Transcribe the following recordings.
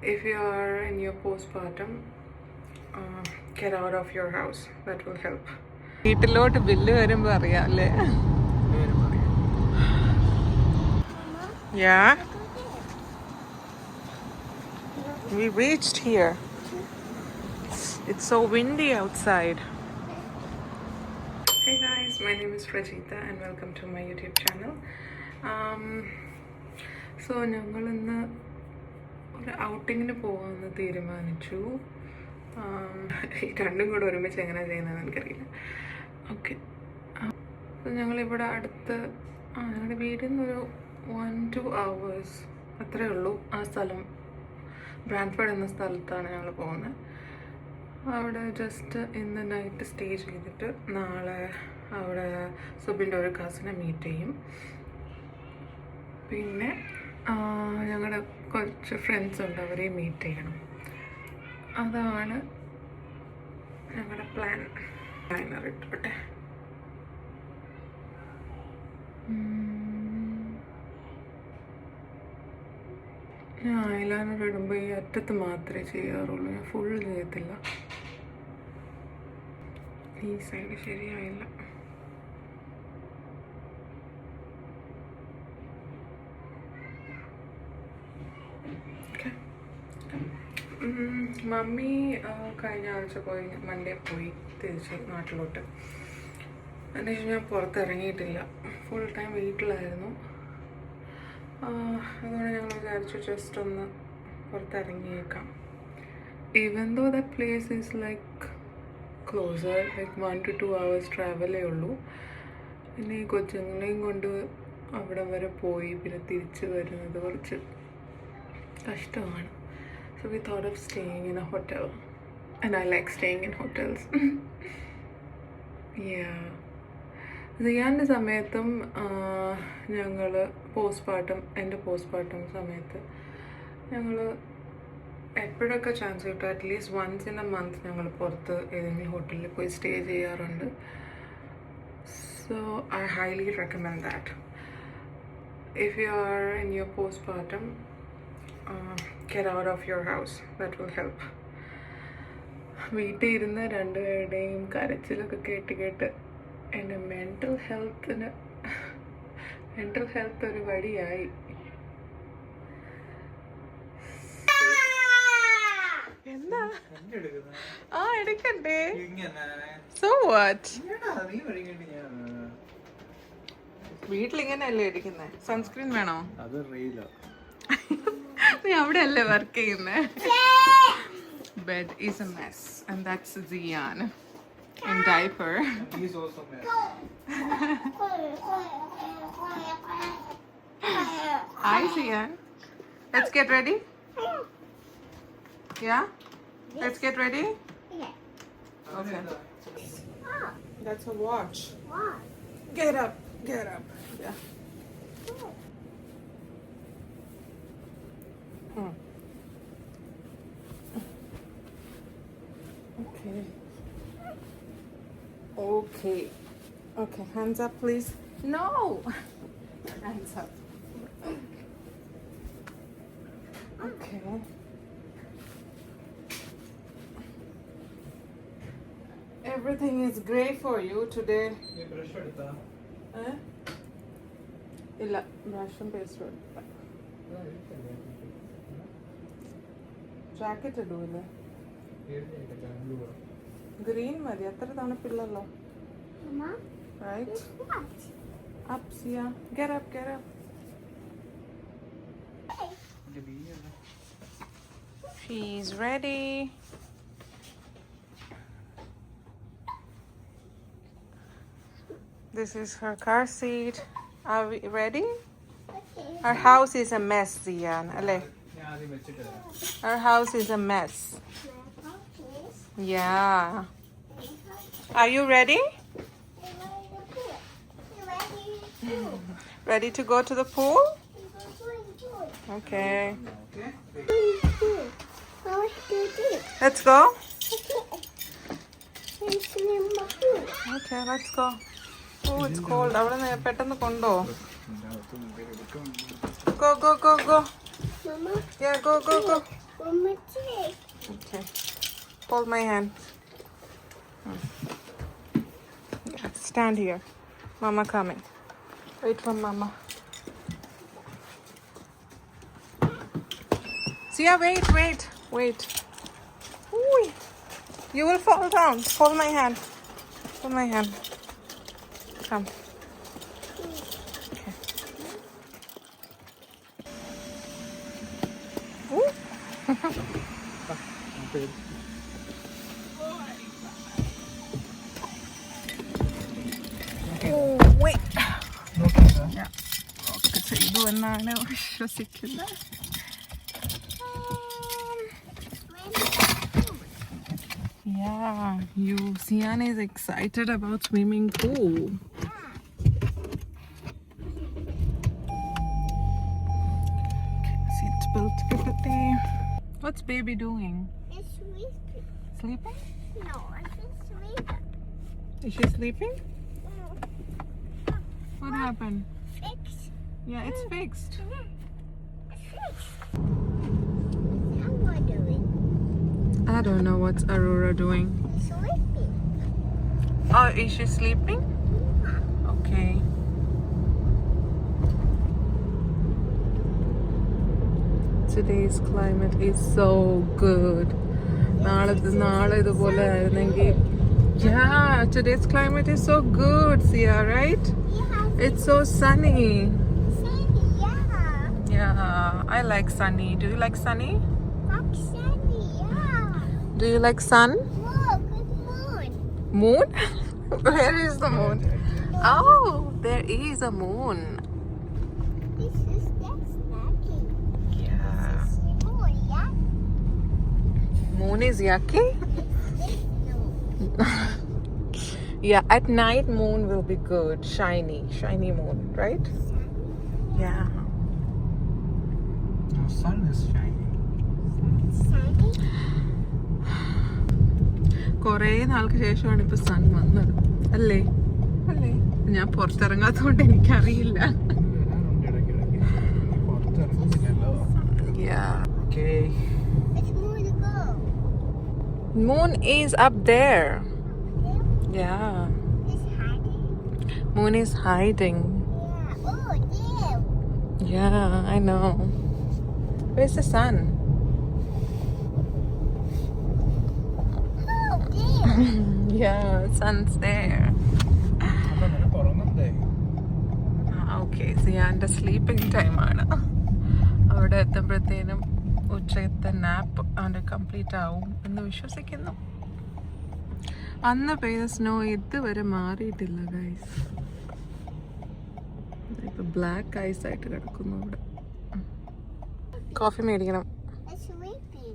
if you are in your postpartum, get out of your house. That will help. വീട്ടിലോട്ട് bill വരുമ്പോ അറിയാം അല്ലേ? Yeah, we reached here. It's so windy outside. Hey guys, my name is Rajita and welcome to my YouTube channel. So ഞങ്ങൾ ഇന്ന് ഒരു ഔട്ടിങ്ങിന് പോകാമെന്ന് തീരുമാനിച്ചു. രണ്ടും കൂടെ ഒരുമിച്ച് എങ്ങനെ ചെയ്യുന്നതെന്ന് എനിക്കറിയില്ല. ഓക്കെ, അപ്പോൾ ഞങ്ങളിവിടെ അടുത്ത് ഞങ്ങളുടെ വീട്ടിൽ നിന്നൊരു 1-2 hours അത്രേ ഉള്ളൂ. ആ സ്ഥലം ബ്രാൻഫോർഡ് എന്ന സ്ഥലത്താണ് ഞങ്ങൾ പോകുന്നത്. അവിടെ ജസ്റ്റ് ഇന്ന് നൈറ്റ് സ്റ്റേ ചെയ്തിട്ട് നാളെ അവിടെ സുബിൻ്റെ ഒരു കസിനെ മീറ്റ് ചെയ്യും. പിന്നെ ഞങ്ങളുടെ കുറച്ച് ഫ്രണ്ട്സ് ഉണ്ട്, അവരെ മീറ്റ് ചെയ്യണം. അതാണ് ഞങ്ങളുടെ പ്ലാൻ. ലൈനർ ഇട്ടോട്ടെ. ഞാൻ ഐലൈനർ ഇടുമ്പോൾ ഈ അറ്റത്ത് മാത്രമേ ചെയ്യാറുള്ളൂ, ഞാൻ ഫുൾ ചെയ്യത്തില്ല. ഈ സൈഡ് ശരിയായില്ല. മമ്മി കഴിഞ്ഞ ആഴ്ച പോയി, മൺഡേ പോയി തിരിച്ച് നാട്ടിലോട്ട്. അതിനുശേഷം ഞാൻ പുറത്തിറങ്ങിയിട്ടില്ല, ഫുൾ ടൈം വീട്ടിലായിരുന്നു. അതുകൊണ്ട് ഞങ്ങൾ വിചാരിച്ചു ജസ്റ്റ് ഒന്ന് പുറത്തിറങ്ങിയേക്കാം. Even though the place is like closer, like 1 to 2 hours ട്രാവലേ ഉള്ളൂ. പിന്നെ ഈ കൊച്ചുങ്ങളെയും കൊണ്ട് അവിടെ വരെ പോയി പിന്നെ തിരിച്ച് വരുന്നത് കുറച്ച് കഷ്ടമാണ്. So we thought of staying in a hotel, and I like staying in hotels. Yeah. സിയാൻ്റെ സമയത്തും ഞങ്ങൾ എൻ്റെ പോസ്റ്റ്പാർട്ടം സമയത്ത് ഞങ്ങൾ എപ്പോഴൊക്കെ ചാൻസ് കിട്ടും at least once in a month ഞങ്ങൾ പുറത്ത് ഏതെങ്കിലും ഹോട്ടലിൽ പോയി സ്റ്റേ ചെയ്യാറുണ്ട്. So I highly recommend that. If you are in your postpartum, get out of your house. That will help. വീട്ടിൽ ഇരുന്ന് രണ്ടുപേരുടെയും കരച്ചിലൊക്കെ കേട്ട് എൻ്റെ മെൻ്റൽ ഹെൽത്ത് ഒരു വടിയായി. എന്താ എടുക്കണ്ടേ? സോ വാട്ട്, വീട്ടിലിങ്ങനെയല്ലേ എടുക്കുന്നത്? സൺസ്ക്രീൻ വേണോ? നീ അവിടെ അല്ലേ വർക്ക് ചെയ്യുന്നത്? Bed is a mess, and that's Zian in diaper. He's also mess. Hi Zian, let's get ready. Yeah, let's get ready. Okay, that's a watch. Get up. Yeah. Okay, hands up please. No, hands up. Okay, everything is great for you today. brush edutha illa brush and paste edutha. Jacket ഇടൂല്ലേ? Green മതി, അത്ര തണുപ്പില്ലല്ലോ. Right? Up, Sia. Get up. She's ready. This is her car seat. Are we ready? Our house is a mess, Zian. Ale. Our house is a mess. Yeah. Are you ready? Ready to go to the pool? Okay. Let's go. Okay, let's go. Oh, it's cold. അവിടെ പെട്ടെന്ന് കൊണ്ടോ. Go. Mama? Yeah, go. Okay. Hold my hand. Yeah, stand here. Mama coming. Wait for Mama. Sia, wait. Ooh. You will fall down. Hold my hand. Come. Okay. Ooh. Oh, wait. Yeah. Okay, ചെയ്തു എന്നാണ് വിശ്വസിക്കുന്നത്. Yeah, Sian is excited about swimming pool. Seatbelt kapate. What's baby doing? It's sleeping. Sleeping? No, it's sleeping. Is she sleeping? What happened? Fixed. Yeah, it's fixed. How are you doing? I don't know what's Aurora doing. Sleeping. Oh, is she sleeping? Okay. Today's climate is so good. നാളെ ഇതുപോലെ ആയിരുന്നെങ്കിൽ. Yeah, today's climate is so good, Sia, right? Yeah. It's so sunny. Sandy, yeah. Yeah, I like sunny. Do you like sunny? That's Sandy, yeah. Do you like sun? Look, good moon. Moon? Where is the moon? Oh, there is a moon. That's snacking. Yeah. This is moon, yeah? Moon is yucky? No. Yeah, at night moon will be good. Shiny moon, right? Yeah. The sun is shining. Sandy? കുറേ നാൾക്ക് ശേഷമാണ് ഇപ്പൊ sun വന്നത് അല്ലേ? ഞാൻ പുറത്തിറങ്ങാത്തോണ്ട് എനിക്കറിയില്ല. Yeah. Okay. It's moon to go. Moon is up there. Yeah. It's hiding. Moon is hiding. Yeah. Oh, there. Yeah, I know. Where's the sun? Oh, there. Yeah, sun's there. Okay സിയാൻ്റെ sleeping ടൈമാണ്. അവിടെ എത്തുമ്പോഴത്തേനും ഉച്ചത്തെ nap അവൻ്റെ complete ആവും എന്ന് വിശ്വസിക്കുന്നു. അന്ന് പെയ്ത snow ഇതുവരെ മാറിയിട്ടില്ല ഗൈസ്. ഇപ്പൊ ബ്ലാക്ക് ഐസ് ആയിട്ട് കിടക്കുന്നു അവിടെ. കോഫി മേടിക്കണം. It's sleeping.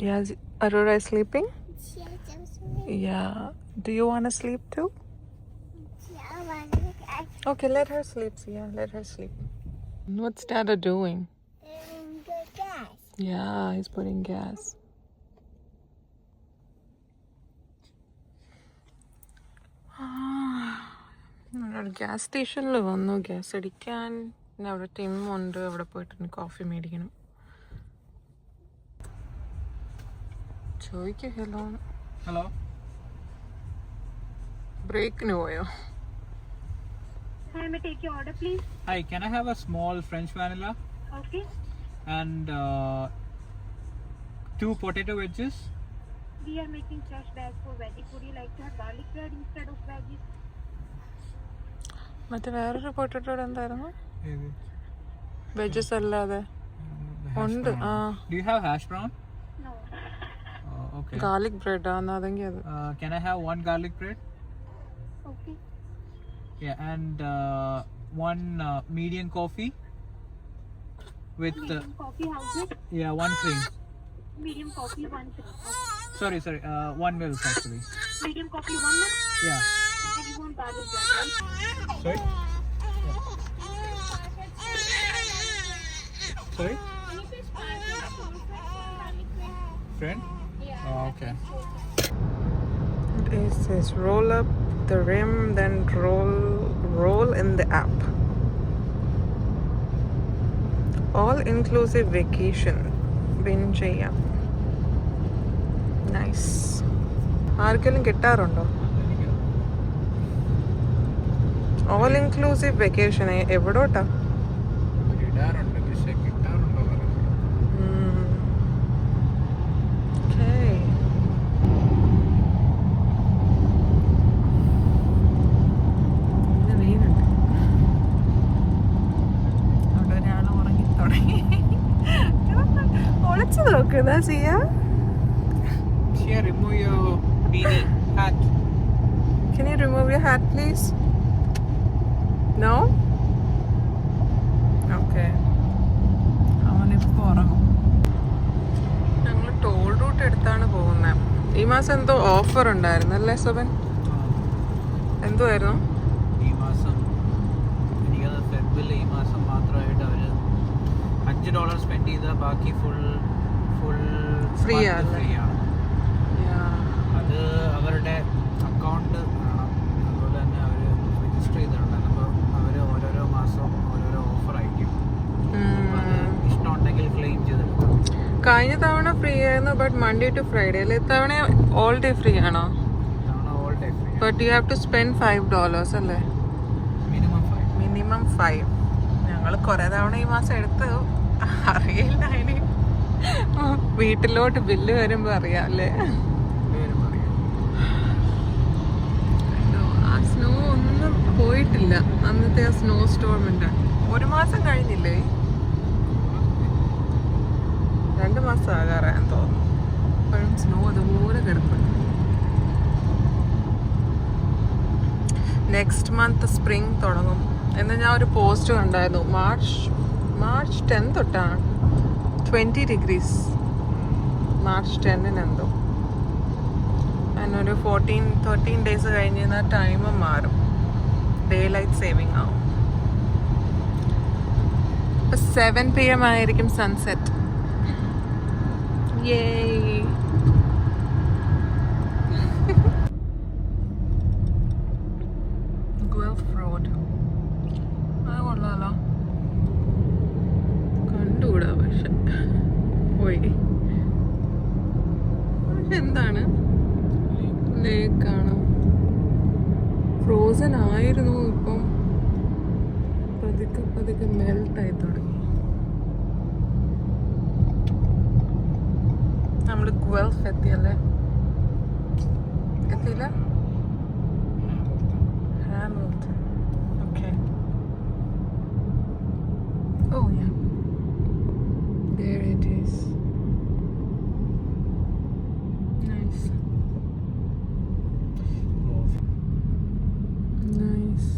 Yeah, Aurora is sleeping? Yes, I'm sleeping. Yeah. Do you want to sleep too? Yeah, I want to look at Okay, let her sleep, Sia. Let her sleep. What's Dada doing? the gas. Yeah, he's putting gas. ഒരു gas സ്റ്റേഷനിൽ വന്നു gas അടിക്കാൻ. പിന്നെ അവിടെ ടിമ്മുണ്ട്, അവിടെ പോയിട്ട് coffee മേടിക്കണം. ചോദിക്കോ hello. Hello. ബ്രേക്കിന് പോയോ? Hi, may I take your order, please? Hi, can I have a small French vanilla Okay. and 2 potato wedges? We are making trash bags for veggies. Would you like to have garlic bread instead of veggies? മറ്റേ വേറൊരു potato എന്തായിരുന്നു? Veggies അല്ലാതെ ഉണ്ട്. ആ Do you have hash brown? No. Okay. Garlic bread ആണെന്ന് അതെങ്കിൽ അത്. Can I have 1 garlic bread? Okay. Yeah, and 1 medium coffee with Medium coffee, how's it? 1 cream. Medium coffee, 1 cream. Okay. Sorry, 1 milk actually. Medium coffee, 1 milk. Yeah. And you want garlic bread, right? Sorry. Sorry. Can you please garlic bread? Friend? Yeah. Oh, okay. It says roll up the rim, then roll in the app. All inclusive vacation. Win ചെയ്യാം. Nice. ആർക്കെങ്കിലും കിട്ടാറുണ്ടോ? All inclusive vacation എവിടോട്ടാ? ഇടാറുണ്ട്, പക്ഷെ കിട്ടാറുണ്ടോ? ഒരാൾ ഉറങ്ങി തുടങ്ങി. ഒളിച്ചു നോക്കുന്നതാ ചെയ്യാ. Remove your beanie hat. Can you remove your hat, please? No? Okay. അവനിപ്പോൾ ഉറങ്ങും. ഞങ്ങൾ ടോൾ റൂട്ട് എടുത്താണ് പോകുന്നത്. ഈ മാസം എന്തോ ഓഫർ ഉണ്ടായിരുന്നു അല്ലേ സുബൻ? എന്തുവായിരുന്നു? ഈ മാസം എനിക്കത് ഫെബ്രുവരിയിൽ ഈ മാസം മാത്രമായിട്ട് അവർ $5 സ്പെൻഡ് ചെയ്താൽ ബാക്കി ഫുൾ Free ആണ്. അത് അവരുടെ അക്കൗണ്ട് വേണം, അതുപോലെ തന്നെ അവർ രജിസ്റ്റർ ചെയ്തിട്ടുണ്ട്. അപ്പോൾ അവർ ഓരോരോ മാസം ഓരോരോ ഓഫർ അയക്കും. അത് ഇഷ്ടമുണ്ടെങ്കിൽ ക്ലെയിം ചെയ്തെടുക്കാം. കഴിഞ്ഞ തവണ ഫ്രീ ആയിരുന്നു, ബട്ട് മൺഡേ ടു ഫ്രൈഡേ അല്ലേ? ഇത്തവണ ഓൾ ഡേ ഫ്രീ ആണോ? ഇതാണ് all day free. But you have to spend $5 അല്ലേ? മിനിമം 5. ഞങ്ങൾ കുറേ തവണ ഈ മാസം എടുത്തു. അറിയില്ല, അതിന് വീട്ടിലോട്ട് ബില്ല് വരുമ്പോൾ അറിയാം അല്ലേ? ആ സ്നോ ഒന്നും പോയിട്ടില്ല. അന്നത്തെ ആ സ്നോ സ്റ്റോമിൻ്റെ 1 മാസം കഴിഞ്ഞില്ലേ? 2 മാസം ആകാറായെന്ന് തോന്നുന്നു. ഇപ്പോഴും സ്നോ അതുപോലെ കിടപ്പുണ്ട്. നെക്സ്റ്റ് മന്ത് സ്പ്രിങ് തുടങ്ങും എന്ന് ഞാൻ ഒരു പോസ്റ്റ് കണ്ടായിരുന്നു. മാർച്ച് 10 തൊട്ടാണ് 20 degrees. മാർച്ച് 10 എന്തോ. അതിനൊരു 13 ഡേയ്സ് കഴിഞ്ഞ് ടൈം മാറും. ഡേ ലൈറ്റ് സേവിങ് ആവും. ഇപ്പം 7 PM ആയിരിക്കും സൺസെറ്റ്. Yay! Guelph Road. അത് കൊള്ളാലോ. കണ്ടുകൂടാ പക്ഷെ പോയി. പക്ഷെ എന്താണ്? ലേക്കാണ്. ഫ്രോസൺ ആയിരുന്നു, ഇപ്പം പതുക്കെ മെൽട്ടായി തുടങ്ങി. നമ്മൾ ഗുവൽഫ് എത്തിയല്ലേ? എത്തിയില്ല? Hamilton. Okay. Oh yeah. There it is. Nice. Nice.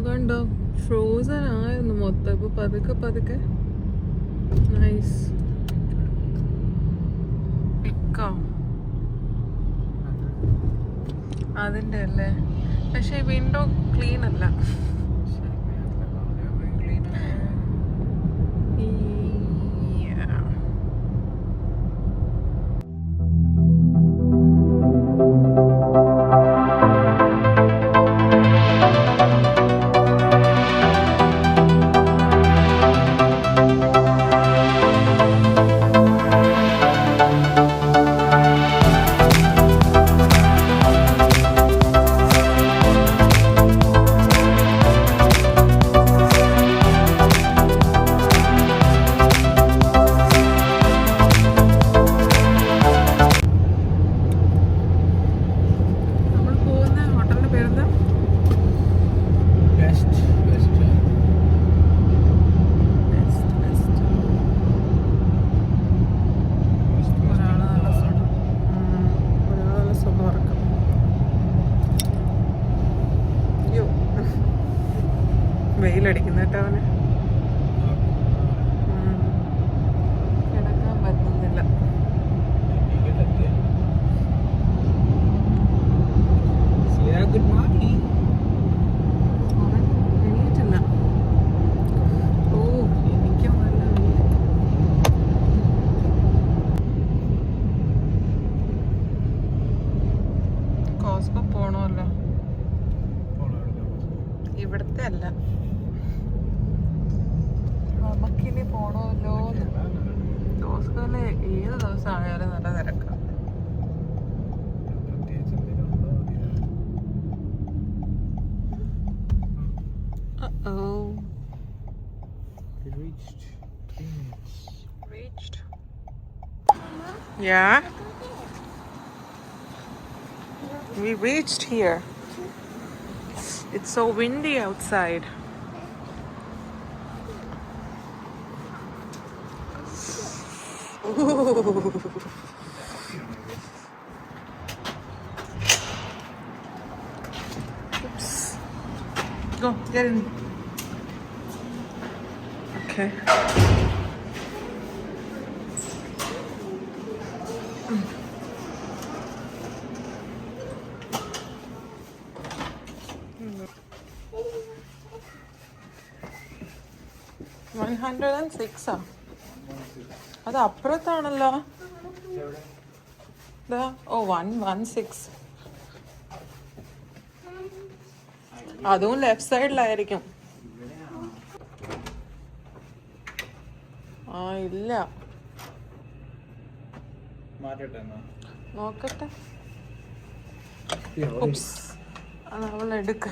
കണ്ടോ? ഫ്രോസൺ ആയിരുന്നു മൊത്തം. ഇപ്പൊ പതുക്കെ നൈസ്. പിക്കോ അതിൻ്റെ അല്ലേ? പക്ഷെ വിൻഡോ ക്ലീൻ അല്ല. വെയിലടിക്കുന്ന കേട്ടോ അവന്. കിടക്കാൻ പറ്റുന്നില്ല. അവൻ എണീറ്റില്ല. ഓ എനിക്കും നല്ല വെയിൽ. കോസ്കോ പോണമല്ലോ. ഇവിടുത്തെ അല്ല, നമുക്കിനി പോണമല്ലോ. ഏത് ദിവസം ആയാലും നല്ല തിരക്കാണ്. പ്രത്യേകിച്ച് എന്തെങ്കിലും ഉണ്ടോ അറിയില്ല. We reached 3 minutes. Reached. Yeah. We reached here. It's so windy outside. Ooh. Oops. Go, get in. Okay. One 106 അത് അപ്പുറത്താണല്ലോ. ഓ 116. അതും ലെഫ്റ്റ് സൈഡിലായിരിക്കും. ആ ഇല്ല, മാറ്റട്ടെ എന്നാ. നോക്കട്ടെ. ഉപ്സ്. അത് അവളെടുക്ക.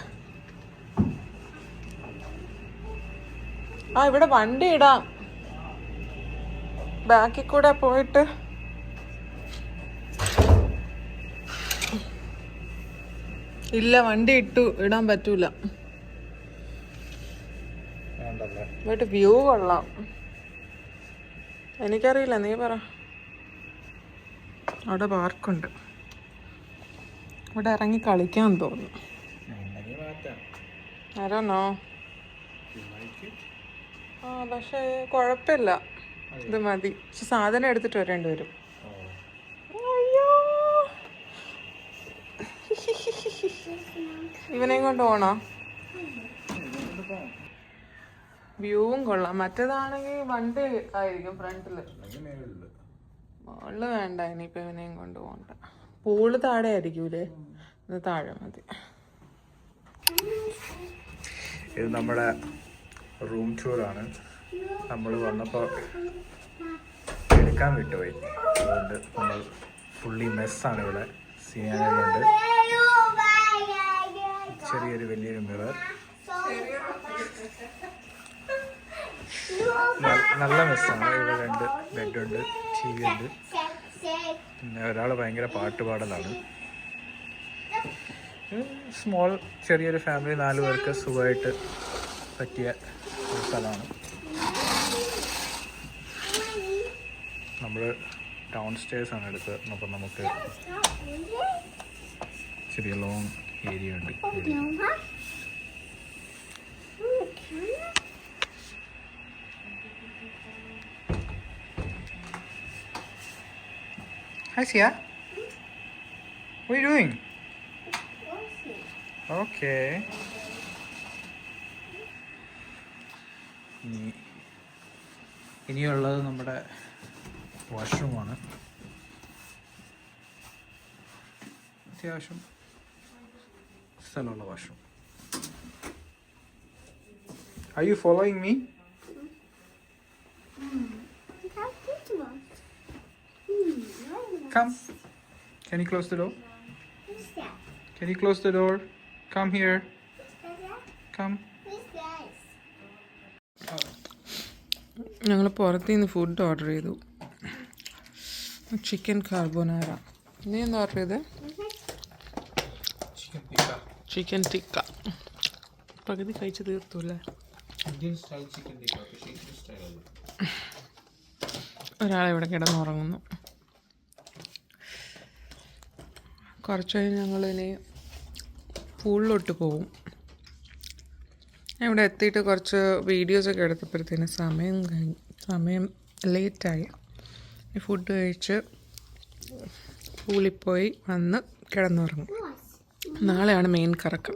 ആ ഇവിടെ വണ്ടി ഇടാം, ബാക്കിൽ കൂടെ പോയിട്ട്. ഇല്ല, വണ്ടി ഇടാൻ പറ്റൂല. വേണ്ടല്ലേ. ഇവിടെ വ്യൂ കൊള്ളാം. എനിക്കറിയില്ല, നീ പറ. അവിടെ പാർക്കുണ്ട്, ഇവിടെ ഇറങ്ങി കളിക്കാൻ തോന്നുന്നു. ഉണ്ടെങ്കിൽ മാറ്റാം. ആരോന്നോ. ആ പക്ഷേ കുഴപ്പമില്ല, ഇത് മതി. പക്ഷെ സാധനം എടുത്തിട്ട് വരേണ്ടി വരും. അയ്യോ, ഇവനെയും കൊണ്ട് പോണോ? വ്യൂവും കൊള്ളാം. മറ്റേതാണെങ്കിൽ വണ്ടി ആയിരിക്കും ഫ്രണ്ടില്. മുകളില് വേണ്ട, ഇനിയിപ്പോ ഇവനെയും കൊണ്ട് പോകണ്ട. പൂള് താഴെ ആയിരിക്കൂലേ? ഇത് താഴെ മതി. ഇത് നമ്മുടെ റൂം ടൂറാണ്. നമ്മൾ വന്നപ്പോൾ എടുക്കാൻ വിട്ടുപോയി, അതുകൊണ്ട് നമ്മൾ ഫുള്ളി മെസ്സാണ്. ഇവിടെ സീനാനുണ്ട്, ചെറിയൊരു വലിയൊരു മിറർ. നല്ല മെസ്സാണ്. ഇവിടെ 2 ബെഡുണ്ട്, TV ഉണ്ട്. പിന്നെ ഒരാൾ ഭയങ്കര പാട്ടുപാടലാണ്. സ്മോൾ ചെറിയൊരു ഫാമിലി, 4 പേർക്ക് സുഖമായിട്ട് പറ്റിയ ഒരു സ്ഥലമാണ്. നമ്മൾ ഡൗൺ സ്റ്റേഴ്സാണ് എടുത്തത്. അപ്പം നമുക്ക് ചെറിയ ലോങ് ഏരിയ ഉണ്ട്. Hi Sia, what are you doing? Okay. ഇനിയുള്ളത് നമ്മുടെ വാഷ്റൂമാണ്. അത്യാവശ്യം സ്ഥലമുള്ള washroom. Are you following me? Come. Can you close the door? Can you close the door? Come here. Come. ഞങ്ങൾ പുറത്തു നിന്ന് ഫുഡ് ഓർഡർ ചെയ്തു. ചിക്കൻ കാർബോനാര. നീ എന്താ ഓർഡർ ചെയ്തത്? ചിക്കൻ ടിക്ക. പകുതി കഴിച്ച് തീർത്തു അല്ലേ? ഒരാളിവിടെ കിടന്നുറങ്ങുന്നു. കുറച്ച് കഴിഞ്ഞ് ഞങ്ങളിനി പൂളിലോട്ട് പോവും. ഇവിടെ എത്തിയിട്ട് കുറച്ച് വീഡിയോസൊക്കെ എടുത്തപ്പോഴത്തേന് സമയം ലേറ്റായി. ഫുഡ് കഴിച്ച് പൂളിൽ പോയി വന്ന് കിടന്നുറങ്ങും. നാളെയാണ് മെയിൻ കറക്കം.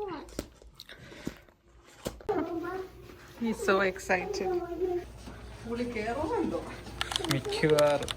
He's so excited. പൂളിൽ കയറുന്നുണ്ടോ? മിക്കവാറും